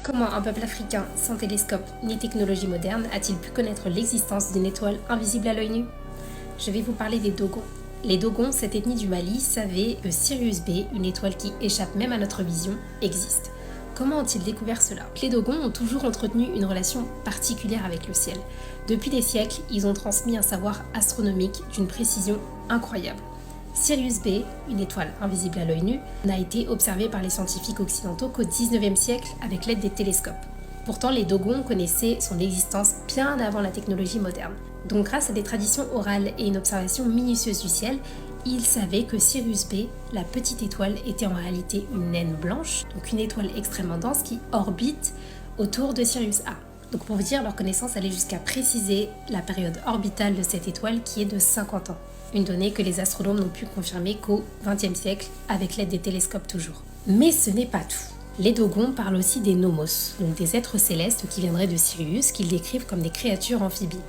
Comment un peuple africain, sans télescope ni technologie moderne, a-t-il pu connaître l'existence d'une étoile invisible à l'œil nu? Je vais vous parler des Dogons. Les Dogons, cette ethnie du Mali, savait que Sirius B, une étoile qui échappe même à notre vision, existe. Comment ont-ils découvert cela? Les Dogons ont toujours entretenu une relation particulière avec le ciel. Depuis des siècles, ils ont transmis un savoir astronomique d'une précision incroyable. Sirius B, une étoile invisible à l'œil nu, n'a été observée par les scientifiques occidentaux qu'au XIXe siècle avec l'aide des télescopes. Pourtant, les Dogons connaissaient son existence bien avant la technologie moderne. Donc grâce à des traditions orales et une observation minutieuse du ciel, ils savaient que Sirius B, la petite étoile, était en réalité une naine blanche, donc une étoile extrêmement dense qui orbite autour de Sirius A. Donc pour vous dire, leur connaissance allait jusqu'à préciser la période orbitale de cette étoile qui est de 50 ans. Une donnée que les astronomes n'ont pu confirmer qu'au XXe siècle avec l'aide des télescopes toujours. Mais ce n'est pas tout. Les Dogons parlent aussi des nomos, donc des êtres célestes qui viendraient de Sirius, qu'ils décrivent comme des créatures amphibies.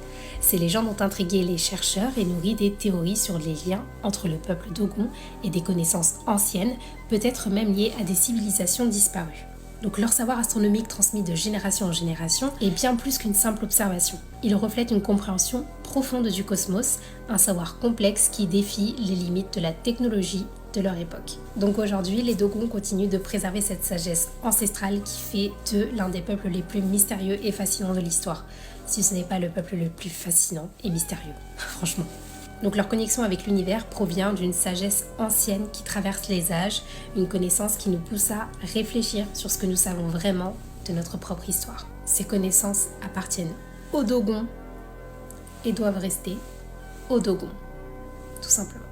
Ces légendes ont intrigué les chercheurs et nourri des théories sur les liens entre le peuple Dogon et des connaissances anciennes, peut-être même liées à des civilisations disparues. Donc leur savoir astronomique transmis de génération en génération est bien plus qu'une simple observation. Il reflète une compréhension profonde du cosmos, un savoir complexe qui défie les limites de la technologie de leur époque. Donc aujourd'hui, les Dogons continuent de préserver cette sagesse ancestrale qui fait d'eux l'un des peuples les plus mystérieux et fascinants de l'histoire, si ce n'est pas le peuple le plus fascinant et mystérieux, franchement. Donc leur connexion avec l'univers provient d'une sagesse ancienne qui traverse les âges, une connaissance qui nous pousse à réfléchir sur ce que nous savons vraiment de notre propre histoire. Ces connaissances appartiennent aux Dogons et doivent rester aux Dogons, tout simplement.